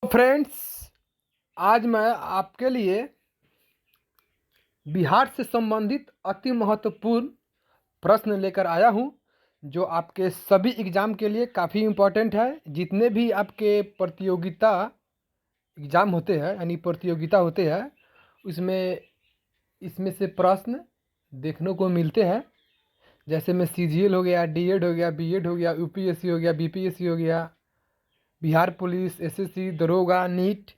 Friends, आज मैं आपके लिए बिहार से संबंधित अति महत्वपूर्ण प्रश्न लेकर आया हूं, जो आपके सभी एग्ज़ाम के लिए काफ़ी इम्पोर्टेंट है। जितने भी आपके प्रतियोगिता एग्ज़ाम होते हैं यानी प्रतियोगिता होते हैं, उसमें इसमें से प्रश्न देखने को मिलते हैं। जैसे में सीजीएल हो गया, डीएड हो गया, बीएड हो गया, यूपीएससी हो गया, बीपीएससी हो गया, बिहार पुलिस, एसएससी, दरोगा, नीट,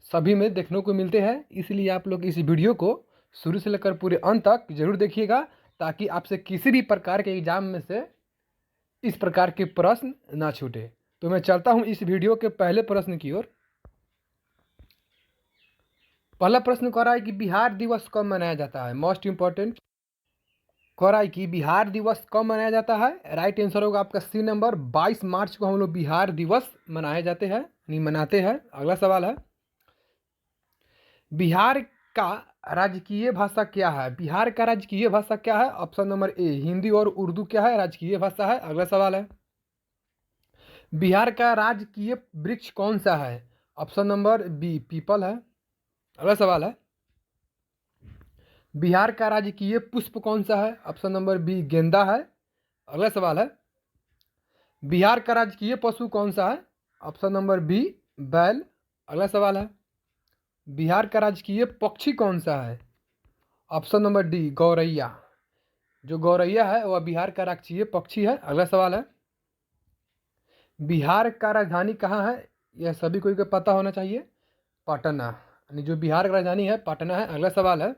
सभी में देखने को मिलते हैं। इसलिए आप लोग इस वीडियो को शुरू से लेकर पूरे अंत तक जरूर देखिएगा, ताकि आपसे किसी भी प्रकार के एग्जाम में से इस प्रकार के प्रश्न ना छूटे। तो मैं चलता हूं इस वीडियो के पहले प्रश्न की ओर। पहला प्रश्न कह रहा है कि बिहार दिवस कब मनाया जाता है। मोस्ट इंपॉर्टेंट कह रहा है कि बिहार दिवस कब मनाया जाता है। राइट आंसर होगा आपका सी नंबर। 22 मार्च को हम लोग बिहार दिवस मनाए जाते हैं, नहीं मनाते हैं। अगला सवाल है, बिहार का राजकीय भाषा क्या है। बिहार का राजकीय भाषा क्या है। ऑप्शन नंबर ए हिंदी और उर्दू क्या है, राजकीय भाषा है। अगला सवाल है, बिहार का राजकीय वृक्ष कौन सा है। ऑप्शन नंबर बी पीपल है। अगला सवाल है, बिहार का राजकीय पुष्प कौन सा है। ऑप्शन नंबर बी गेंदा है। अगला सवाल है, बिहार का राजकीय पशु कौन सा है। ऑप्शन नंबर बी बैल। अगला सवाल है, बिहार का राजकीय पक्षी कौन सा है। ऑप्शन नंबर डी गौरैया। जो गौरैया है वह बिहार का राजकीय पक्षी है। अगला सवाल है, बिहार का राजधानी कहाँ है। यह सभी को पता होना चाहिए, पटना। यानी जो बिहार का राजधानी है पटना है। अगला सवाल है,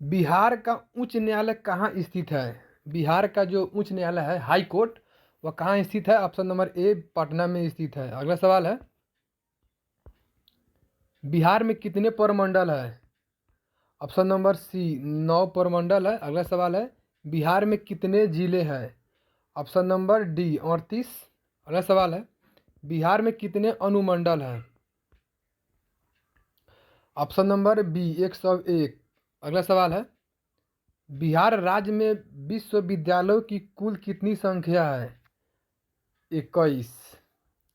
बिहार का उच्च न्यायालय कहाँ स्थित है। बिहार का जो उच्च न्यायालय है हाई कोर्ट, वह कहाँ स्थित है। ऑप्शन नंबर ए पटना में स्थित है। अगला सवाल है, बिहार में कितने प्रमंडल है। ऑप्शन नंबर सी 9 प्रमंडल है। अगला सवाल है, बिहार में कितने जिले हैं। Option number D 38। अगला सवाल है, बिहार में कितने अनुमंडल हैं। Option number B 101। अगला सवाल है, बिहार राज्य में विश्वविद्यालयों की कुल कितनी संख्या है। 21।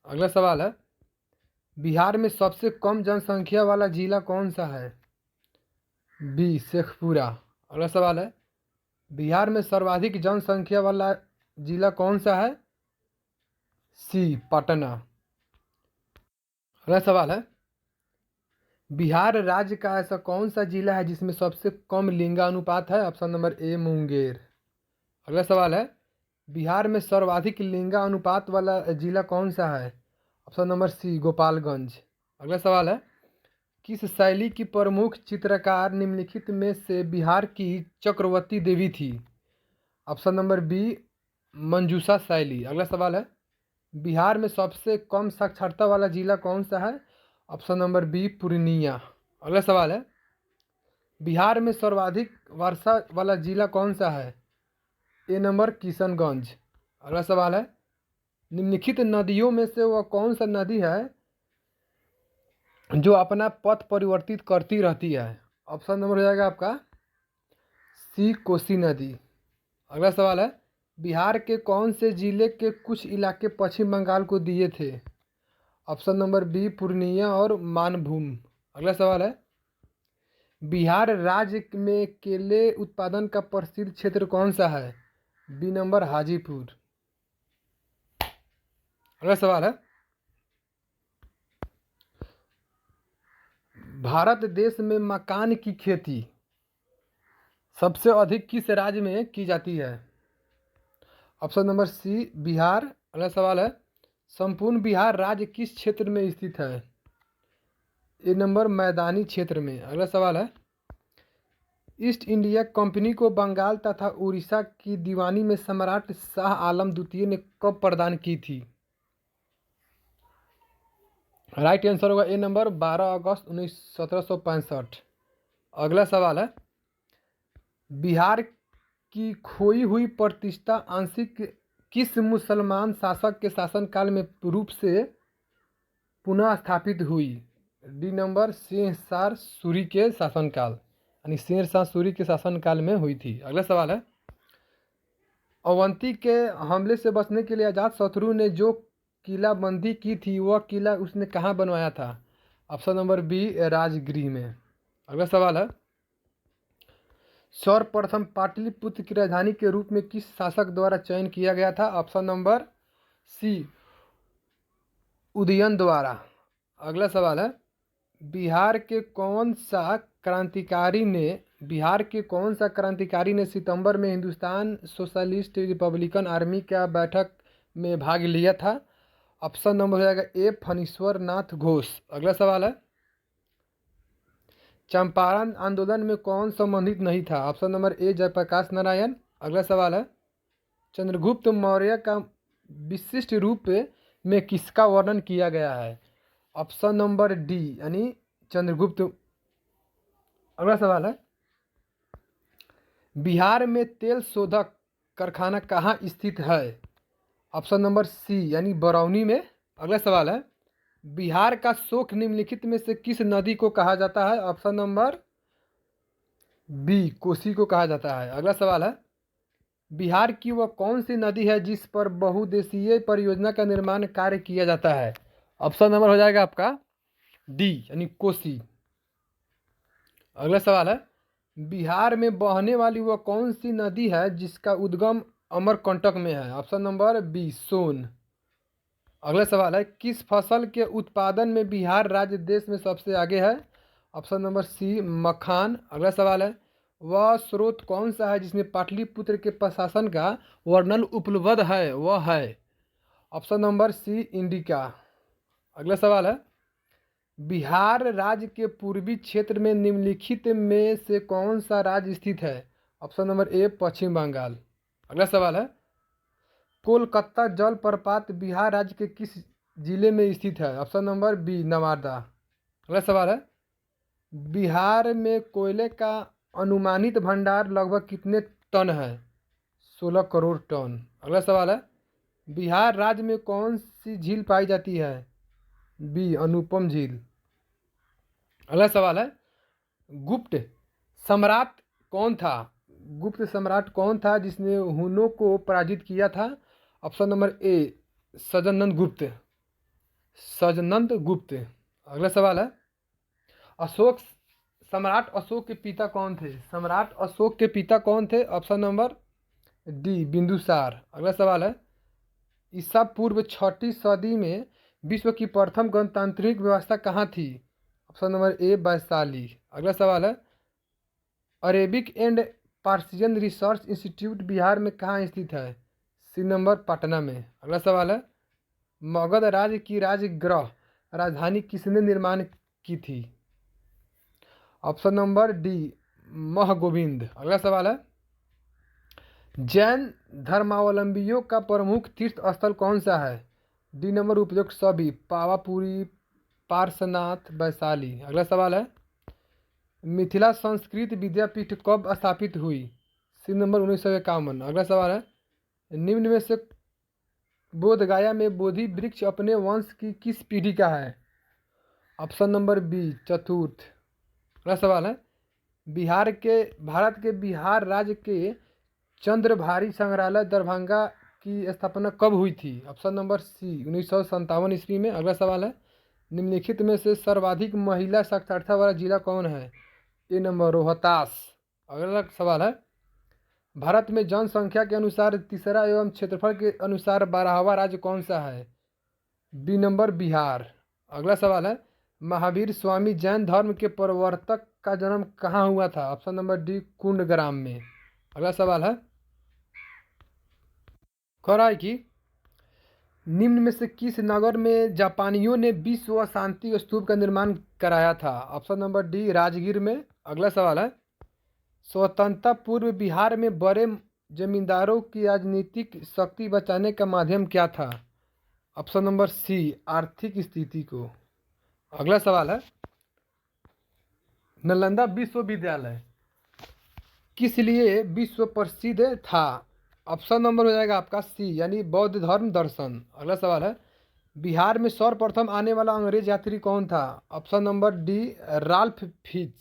अगला सवाल है, बिहार में सबसे कम जनसंख्या वाला जिला कौन सा है। बी शेखपुरा। अगला सवाल है, बिहार में सर्वाधिक जनसंख्या वाला जिला कौन सा है। सी पटना। अगला सवाल है, बिहार राज्य का ऐसा कौन सा जिला है जिसमें सबसे कम लिंगानुपात है। ऑप्शन नंबर ए मुंगेर। अगला सवाल है, बिहार में सर्वाधिक लिंगानुपात वाला जिला कौन सा है। Option number C Gopalganj. अगला सवाल है, किस शैली की प्रमुख चित्रकार निम्नलिखित में से बिहार की चक्रवर्ती देवी थी। ऑप्शन नंबर बी मंजूषा शैली। अगला सवाल है, बिहार में सबसे कम साक्षरता वाला जिला कौन सा है। Option number B Purnia. अगला सवाल है, बिहार में सर्वाधिक वर्षा वाला जिला कौन सा है। ए नंबर किशनगंज। अगला सवाल है, निम्नलिखित नदियों में से वह कौन सा नदी है जो अपना पथ परिवर्तित करती रहती है। ऑप्शन नंबर हो जाएगा आपका सी कोसी नदी। अगला सवाल है, बिहार के कौन से जिले के कुछ इलाके पश्चिम बंगाल को दिए थे। ऑप्शन नंबर बी पूर्णिया और मानभूम। अगला सवाल है, बिहार राज्य में केले उत्पादन का प्रसिद्ध क्षेत्र कौन सा है। B number Hajipur. अगला सवाल है, भारत देश में मकान की खेती सबसे अधिक किस राज्य में की जाती है। Option number C Bihar. अगला सवाल है, संपूर्ण बिहार राज्य किस क्षेत्र में स्थित है। ए नंबर मैदानी क्षेत्र में। अगला सवाल है, ईस्ट इंडिया कंपनी को बंगाल तथा उड़ीसा की दीवानी में सम्राट शाह आलम द्वितीय ने कब प्रदान की थी। राइट आंसर होगा ए नंबर 12 अगस्त 1765। अगला सवाल है, बिहार की खोई हुई प्रतिष्ठा आंशिक किस मुसलमान शासक के शासनकाल में रूप से पुनः स्थापित हुई। डी नंबर शेरशाह सूरी के शासनकाल, यानी शेरशाह सूरी के शासनकाल में हुई थी। अगला सवाल है, अवंती के हमले से बचने के लिए अजात शत्रु ने जो किलाबंदी की थी वह किला उसने कहाँ बनवाया था? ऑप्शन नंबर बी राजगृह में। अगला सवाल है, सर्वप्रथम पाटलिपुत्र की राजधानी के रूप में किस शासक द्वारा चयन किया गया था? ऑप्शन नंबर सी उदयन द्वारा। अगला सवाल है, बिहार के कौन सा क्रांतिकारी ने सितंबर में हिंदुस्तान सोशलिस्ट रिपब्लिकन आर्मी का बैठक में भाग लिया था? ऑप्शन नंबर हो जाएगा ए फणीश्वर नाथ घोष। अगला सवाल है, चंपारण आंदोलन में कौन संबंधित नहीं था? Option number A Jayaprakash Narayan. अगला सवाल है, चंद्रगुप्त मौर्य का विशिष्ट रूप में किसका वर्णन किया गया है? ऑप्शन नंबर डी यानी चंद्रगुप्त। अगला सवाल है, बिहार में तेल शोधक कारखाना कहाँ स्थित है? ऑप्शन नंबर सी यानी बरौनी में। अगला सवाल है, बिहार का शोक निम्नलिखित में से किस नदी को कहा जाता है? ऑप्शन नंबर बी कोसी को कहा जाता है। अगला सवाल है, बिहार की वह कौन सी नदी है जिस पर बहुउद्देशीय परियोजना का निर्माण कार्य किया जाता है? ऑप्शन नंबर हो जाएगा आपका डी यानी कोसी। अगला सवाल है, बिहार में बहने वाली वह कौन सी नदी है जिसका उद्गम अमरकंटक में है? ऑप्शन नंबर बी सोन। अगला सवाल है, किस फसल के उत्पादन में बिहार राज्य देश में सबसे आगे है? ऑप्शन नंबर सी मखान। अगला सवाल है, वह स्रोत कौन सा है जिसमें पाटलिपुत्र के प्रशासन का वर्णन उपलब्ध है? वह है ऑप्शन नंबर सी इंडिका। अगला सवाल है, बिहार राज्य के पूर्वी क्षेत्र में निम्नलिखित में से कौन सा राज्य स्थित है? ऑप्शन नंबर ए पश्चिम बंगाल। अगला सवाल है, कोलकाता जलप्रपात बिहार राज्य के किस जिले में स्थित है? Option number B Nawada. अगला सवाल है, बिहार में कोयले का अनुमानित भंडार लगभग कितने टन है? 16 करोड़ टन। अगला सवाल है, बिहार राज्य में कौन सी झील पाई जाती है? बी अनुपम झील। अगला सवाल है, गुप्त सम्राट कौन था? गुप्त सम्राट कौन था जिसने हुनों को पराजित किया था? ऑप्शन नंबर ए सजनंद गुप्त। अगला सवाल है, अशोक सम्राट अशोक के पिता कौन थे? सम्राट अशोक के पिता कौन थे? Option number D Bindusara. अगला सवाल है, ईसा पूर्व 6वीं सदी में विश्व की प्रथम गणतांत्रिक व्यवस्था कहाँ थी? ऑप्शन नंबर ए वैशाली। अगला सवाल है, Arabic and Persian research institute Bihar में कहाँ स्थित है? सी नंबर पटना में। अगला सवाल है, मगध राज्य की राजगृह राजधानी किसने निर्माण की थी? ऑप्शन नंबर डी महगोविंद। अगला सवाल है, जैन धर्मावलंबियों का प्रमुख तीर्थ स्थल कौन सा है? डी नंबर उपयुक्त सभी, पावापुरी, पार्श्वनाथ, वैशाली। अगला सवाल है, मिथिला संस्कृत विद्यापीठ कब स्थापित हुई? C number 1951। अगला सवाल है, निम्न में से बोधगया में बोधि वृक्ष अपने वंश की किस पीढ़ी का है? ऑप्शन नंबर बी चतुर्थ। अगला सवाल है, भारत के बिहार राज्य के चंद्रभारी संग्रहालय दरभंगा की स्थापना कब हुई थी? ऑप्शन नंबर सी 1957 ईस्वी में। अगला सवाल है, निम्नलिखित में से सर्वाधिक महिला साक्षरता वाला जिला कौन है? ए नंबर रोहतास। अगला सवाल है, भारत में जनसंख्या के अनुसार तीसरा एवं क्षेत्रफल के अनुसार 12वां राज्य कौन सा है? B number Bihar. अगला सवाल है, महावीर स्वामी जैन धर्म के प्रवर्तक का जन्म कहाँ हुआ था? ऑप्शन नंबर डी कुंडग्राम में। अगला सवाल है, कह रहा है कि निम्न में से किस नगर में जापानियों ने विश्व शांति स्तूप का निर्माण कराया था? ऑप्शन नंबर डी राजगीर में। अगला सवाल है, स्वतंत्रता पूर्व बिहार में बड़े जमींदारों की राजनीतिक शक्ति बचाने का माध्यम क्या था? ऑप्शन नंबर सी आर्थिक स्थिति को। अगला सवाल है, नालंदा विश्वविद्यालय किस लिए विश्व प्रसिद्ध था? ऑप्शन नंबर हो जाएगा आपका सी यानी बौद्ध धर्म दर्शन। अगला सवाल है, बिहार में सर्वप्रथम आने वाला अंग्रेज यात्री कौन था? Option number D Ralph Fitch.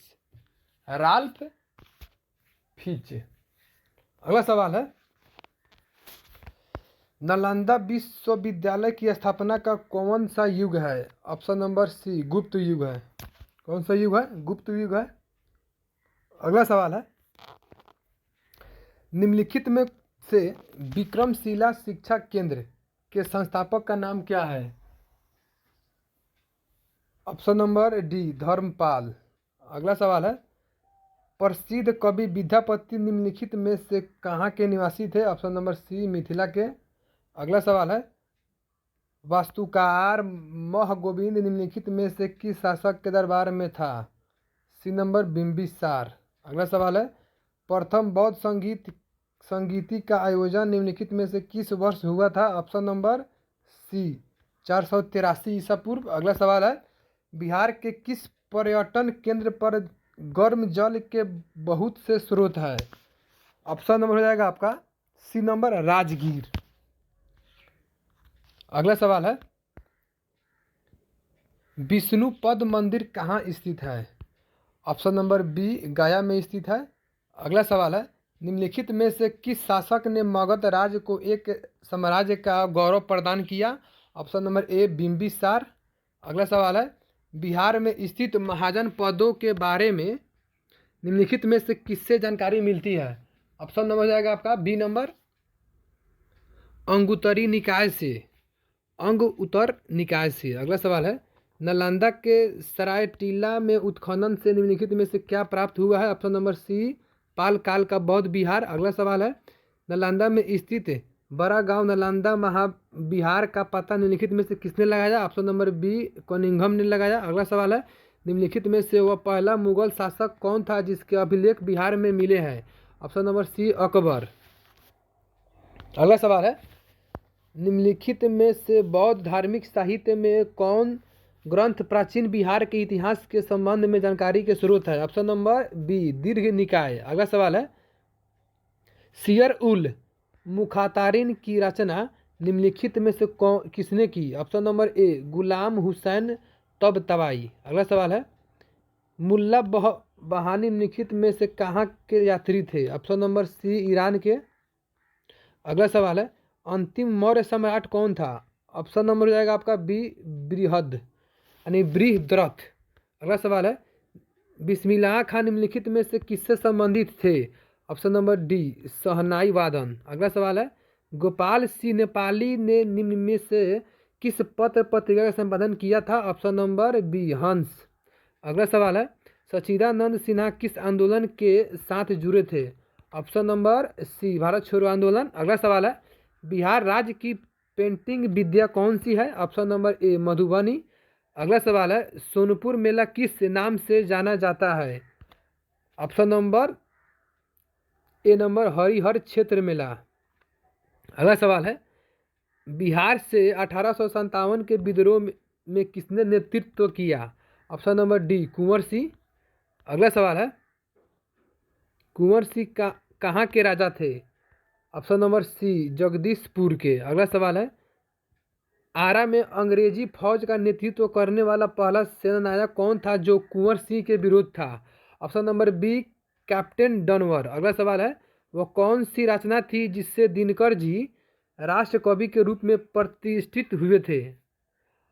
अगला सवाल है, नालंदा विश्वविद्यालय की स्थापना का कौन सा युग है? ऑप्शन नंबर सी गुप्त युग है। कौन सा युग है? गुप्त युग है। अगला सवाल है, निम्नलिखित में से विक्रमशिला शिक्षा केंद्र के संस्थापक का नाम क्या है? Option number D Dharmapal. अगला सवाल है, प्रसिद्ध कवि विद्यापति निम्नलिखित में से कहाँ के निवासी थे? ऑप्शन नंबर सी मिथिला के। अगला सवाल है, वास्तुकार महगोविंद निम्नलिखित में से किस शासक के दरबार में था? C number Bimbisara. अगला सवाल है, प्रथम बौद्ध संगीति का आयोजन निम्नलिखित में से किस वर्ष हुआ था? ऑप्शन नंबर सी 483 ईसा पूर्व। अगला सवाल है, बिहार के किस पर्यटन केंद्र पर गर्म जल के बहुत से स्रोत है? ऑप्शन नंबर हो जाएगा आपका सी नंबर राजगीर। अगला सवाल है, विष्णुपद मंदिर कहाँ स्थित है? ऑप्शन नंबर बी गया में स्थित है। अगला सवाल है, निम्नलिखित में से किस शासक ने मगध राज्य को एक साम्राज्य का गौरव प्रदान किया? ऑप्शन नंबर ए बिंबिसार। अगला सवाल है, बिहार में स्थित महाजन पदों के बारे में निम्नलिखित में से किससे जानकारी मिलती है? ऑप्शन नंबर हो जाएगा आपका बी नंबर अंगुत्तरी निकाय से, अंग उत्तर निकाय से। अगला सवाल है, नालंदा के सरायटीला में उत्खनन से निम्नलिखित में से क्या प्राप्त हुआ है? ऑप्शन नंबर सी पाल काल का बौद्ध विहार। अगला सवाल है, नालंदा में स्थित बड़ा गांव नालंदा महाविहार का पता निम्नलिखित में से किसने लगाया? ऑप्शन नंबर बी कनिंघम ने लगाया। अगला सवाल है, निम्नलिखित में से वह पहला मुगल शासक कौन था जिसके अभिलेख बिहार में मिले हैं? Option number C Akbar. अगला सवाल है, निम्नलिखित में से बौद्ध धार्मिक साहित्य में कौन ग्रंथ प्राचीन बिहार के इतिहास के संबंध में जानकारी के स्रोत है? ऑप्शन नंबर बी दीर्घ निकाय। अगला सवाल है, सियर उल मुखातारिन की रचना निम्नलिखित में से किसने की? ऑप्शन नंबर ए गुलाम हुसैन तबतबाई। अगला सवाल है, मुल्ला बहानी निम्नलिखित में से कहाँ के यात्री थे? ऑप्शन नंबर सी ईरान के। अगला सवाल है, अंतिम मौर्य सम्राट कौन था? ऑप्शन नंबर हो जाएगा आपका बी बृहद यानी बृहद्रथ। अगला सवाल है, बिस्मिल्लाह खान निम्नलिखित में से किससे संबंधित थे? ऑप्शन नंबर डी शहनाई वादन। अगला सवाल है, गोपाल सिंह नेपाली ने निम्न में से किस पत्र पत्रिका का संपादन किया था? ऑप्शन नंबर बी हंस। अगला सवाल है, सच्चिदानंद सिन्हा किस आंदोलन के साथ जुड़े थे? ऑप्शन नंबर सी भारत छोड़ो आंदोलन। अगला सवाल है, बिहार राज्य की पेंटिंग विद्या कौन सी है? ऑप्शन नंबर ए मधुबनी। अगला सवाल है, सोनपुर मेला किस नाम से जाना जाता है? ऑप्शन नंबर ए नंबर हरिहर क्षेत्र मेला। अगला सवाल है, बिहार से 1857 के विद्रोह में किसने नेतृत्व किया? Option number D Kunwar Singh. अगला सवाल है, कुंवर सिंह कहाँ के राजा थे? ऑप्शन नंबर सी जगदीशपुर के। अगला सवाल है, आरा में अंग्रेजी फौज का नेतृत्व करने वाला पहला सेनानायक कौन था जो कुंवर सिंह के विरुद्ध था? ऑप्शन नंबर बी कैप्टन डनवर। अगला सवाल है, वह कौन सी रचना थी जिससे दिनकर जी राष्ट्र कवि के रूप में प्रतिष्ठित हुए थे?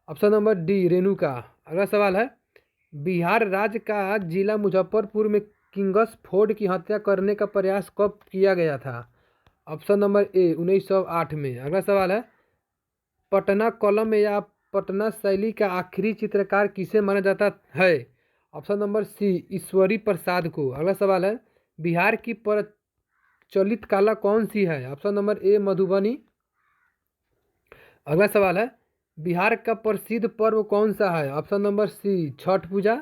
Option number D Renuka. अगला सवाल है, बिहार राज्य का जिला मुजफ्फरपुर में किंग्सफोर्ड की हत्या करने का प्रयास कब किया गया था? ऑप्शन नंबर ए 1908 में। अगला सवाल है, पटना कलम या पटना शैली का आखिरी चित्रकार किसे माना जाता है? ऑप्शन नंबर सी ईश्वरी प्रसाद को। अगला सवाल है, बिहार की प्रचलित कला कौन सी है? ऑप्शन नंबर ए मधुबनी। अगला सवाल है, बिहार का प्रसिद्ध पर्व कौन सा है? ऑप्शन नंबर सी छठ पूजा।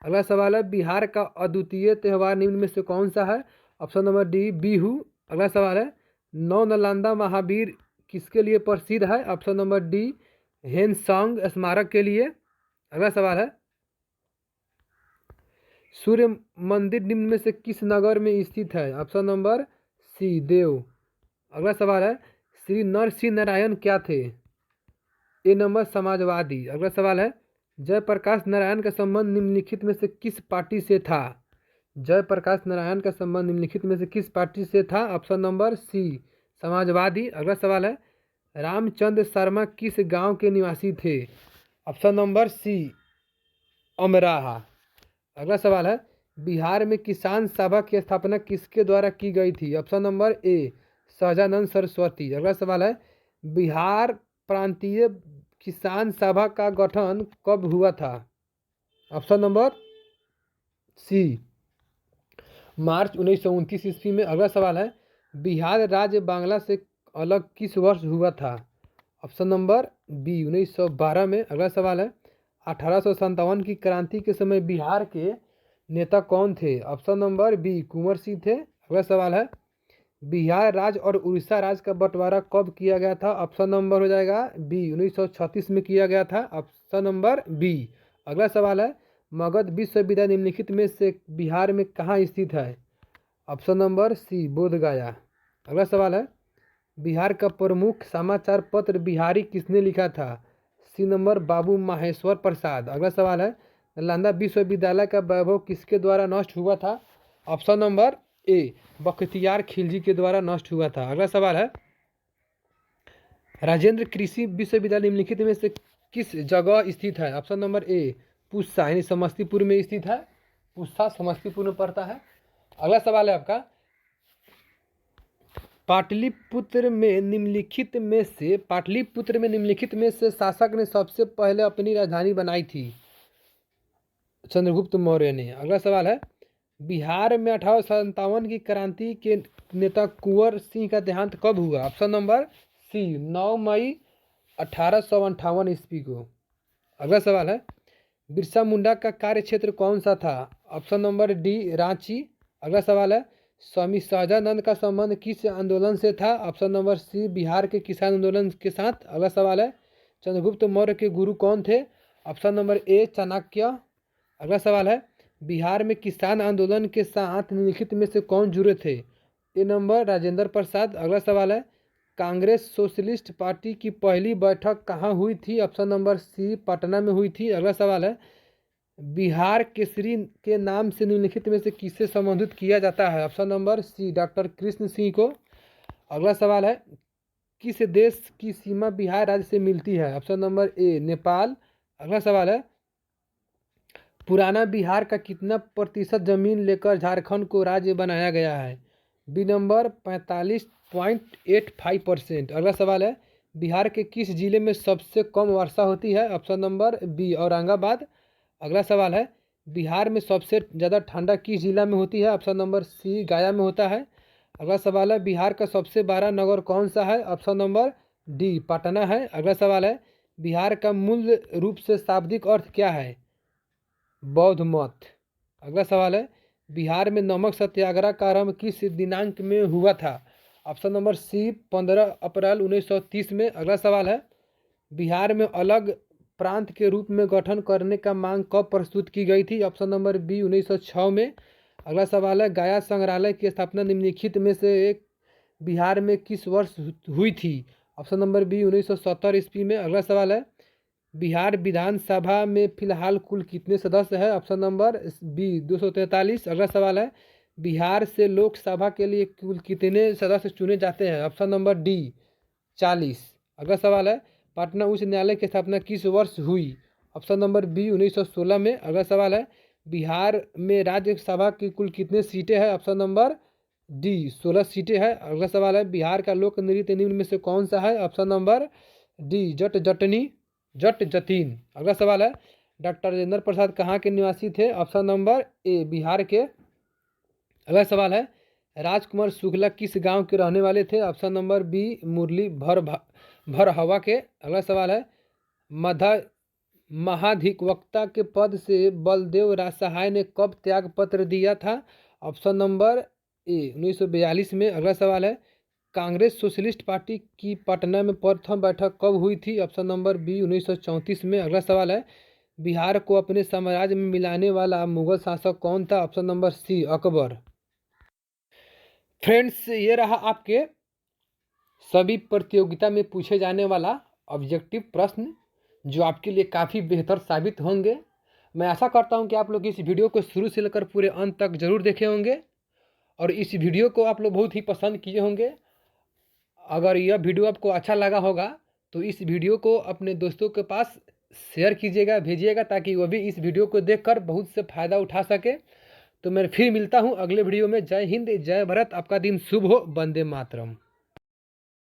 अगला सवाल है, बिहार का अद्वितीय त्यौहार निम्न में से कौन सा है? Option number D Bihu. अगला सवाल है, नौ नालंदा महावीर किसके लिए प्रसिद्ध है? ऑप्शन नंबर डी हेनसांग स्मारक के लिए। अगला सवाल है, सूर्य मंदिर निम्न में से किस नगर में स्थित है? ऑप्शन नंबर सी देव। अगला सवाल है, श्री नरसिंह नारायण क्या थे? ए नंबर समाजवादी। अगला सवाल है, जयप्रकाश नारायण का संबंध निम्नलिखित में से किस पार्टी से था? जयप्रकाश नारायण का संबंध निम्नलिखित में से किस पार्टी से था? Option number C Samajwadi. अगला सवाल है, रामचंद्र शर्मा किस गांव के निवासी थे? Option number C Amraha. अगला सवाल है, बिहार में किसान सभा की स्थापना किसके द्वारा की गई थी? ऑप्शन नंबर ए सहजानंद सरस्वती। अगला सवाल है, बिहार प्रांतीय किसान सभा का गठन कब हुआ था? ऑप्शन नंबर सी मार्च 1929 ईस्वी में। अगला सवाल है, बिहार राज्य बांग्ला से अलग किस वर्ष हुआ था? ऑप्शन नंबर बी 1912 में। अगला सवाल है, 1857 की क्रांति के समय बिहार के नेता कौन थे? Option number B Kunwar Singh थे। अगला सवाल है, बिहार राज्य और उड़ीसा राज्य का बंटवारा कब किया गया था? ऑप्शन नंबर हो जाएगा बी 1936 में किया गया था। Option number B. अगला सवाल है, मगध विश्वविद्यालय निम्नलिखित में से बिहार में कहाँ स्थित है? Option number C Bodhgaya. अगला सवाल है, बिहार का प्रमुख समाचार पत्र बिहारी किसने लिखा था? सी नंबर बाबू माहेश्वर प्रसाद। अगला सवाल है, नालंदा विश्वविद्यालय का वैभव किसके द्वारा नष्ट हुआ था? ऑप्शन नंबर ए बख्तियार खिलजी के द्वारा नष्ट हुआ था। अगला सवाल है, राजेंद्र कृषि विश्वविद्यालय निम्नलिखित में से किस जगह स्थित है? ऑप्शन नंबर ए पूसा यानी समस्तीपुर में स्थित है। पूसा समस्तीपुर में पड़ता है। अगला सवाल है आपका, पाटलिपुत्र में निम्नलिखित में से शासक ने सबसे पहले अपनी राजधानी बनाई थी? चंद्रगुप्त मौर्य ने। अगला सवाल है, बिहार में 1857 की क्रांति के नेता कुंवर सिंह का देहांत कब हुआ? ऑप्शन नंबर सी 9 मई 1858 ईस्वी को। अगला सवाल है, बिरसा मुंडा का कार्य क्षेत्र कौन सा था? Option number D Ranchi. अगला सवाल है, स्वामी सहजानंद का संबंध किस आंदोलन से था? ऑप्शन नंबर सी बिहार के किसान आंदोलन के साथ। अगला सवाल है, चंद्रगुप्त मौर्य के गुरु कौन थे? ऑप्शन नंबर ए चाणक्य। अगला सवाल है, बिहार में किसान आंदोलन के साथ निम्नलिखित में से कौन जुड़े थे? ए नंबर राजेंद्र प्रसाद। अगला सवाल है, कांग्रेस सोशलिस्ट पार्टी की पहली बैठक कहाँ हुई थी? ऑप्शन नंबर सी पटना में हुई थी। अगला सवाल है, बिहार केसरी के नाम से निम्नलिखित में से किसे संबोधित किया जाता है? Option number C doctor Krishna Singh को। अगला सवाल है, किस देश की सीमा बिहार राज्य से मिलती है? ऑप्शन नंबर ए नेपाल। अगला सवाल है, पुराना बिहार का कितना प्रतिशत जमीन लेकर झारखंड को राज्य बनाया गया है? B number 45.85%। अगला सवाल है, बिहार के किस जिले में सबसे कम वर्षा होती है? Option number B Aurangabad. अगला सवाल है, बिहार में सबसे ज़्यादा ठंडा किस जिला में होती है? ऑप्शन नंबर सी गया में होता है। अगला सवाल है, बिहार का सबसे बड़ा नगर कौन सा है? ऑप्शन नंबर डी पटना है। अगला सवाल है, बिहार का मूल रूप से शाब्दिक अर्थ क्या है? बौद्ध मत। अगला सवाल है, बिहार में नमक सत्याग्रह का आरंभ किस दिनांक में हुआ था? ऑप्शन नंबर सी 15 अप्रैल 1930 में। अगला सवाल है, बिहार में अलग प्रांत के रूप में गठन करने का मांग कब प्रस्तुत की गई थी? ऑप्शन नंबर बी 1906 में। अगला सवाल है, गया संग्रहालय की स्थापना निम्नलिखित में से एक बिहार में किस वर्ष हुई थी? ऑप्शन नंबर बी 1970 ईस्वी में। अगला सवाल है, बिहार विधानसभा में फिलहाल कुल कितने सदस्य हैं? Option number B 243। अगला सवाल है, बिहार से लोकसभा के लिए कुल कितने सदस्य चुने जाते हैं? Option number D 40। अगला सवाल है, पटना उच्च न्यायालय की स्थापना किस वर्ष हुई? ऑप्शन नंबर बी 1916 में। अगला सवाल है, बिहार में राज्यसभा की कुल कितने सीटें हैं? ऑप्शन नंबर डी 16 सीटें हैं। अगला सवाल है, बिहार का लोक नृत्य निम्न में से कौन सा है? ऑप्शन नंबर डी जट जटनी जट जतीन। अगला सवाल है, डॉक्टर राजेंद्र प्रसाद कहाँ के निवासी थे? ऑप्शन नंबर ए बिहार के। अगला सवाल है, राजकुमार शुक्ला किस गांव के रहने वाले थे? ऑप्शन नंबर बी मुरली भरहवा के। अगला सवाल है, महाधिवक्ता के पद से बलदेव सहाय ने कब त्याग पत्र दिया था? ऑप्शन नंबर ए 1942 में। अगला सवाल है, कांग्रेस सोशलिस्ट पार्टी की पटना में प्रथम बैठक कब हुई थी? ऑप्शन नंबर बी 1934 में। अगला सवाल है, बिहार को अपने साम्राज्य में मिलाने वाला मुगल शासक कौन था? Option number C Akbar. Friends, ये रहा आपके सभी प्रतियोगिता में पूछे जाने वाला ऑब्जेक्टिव प्रश्न जो आपके लिए काफ़ी बेहतर साबित होंगे। मैं आशा करता हूं कि आप लोग इस वीडियो को शुरू से लेकर पूरे अंत तक जरूर देखे होंगे और इस वीडियो को आप लोग बहुत ही पसंद किए होंगे। अगर यह वीडियो आपको अच्छा लगा होगा तो इस वीडियो को अपने दोस्तों के पास शेयर कीजिएगा, भेजिएगा, ताकि वो भी इस वीडियो को देखकर बहुत से फ़ायदा उठा सके। तो मैं फिर मिलता हूँ अगले वीडियो में। जय हिंद, जय भारत, आपका दिन शुभ हो। वंदे मातरम।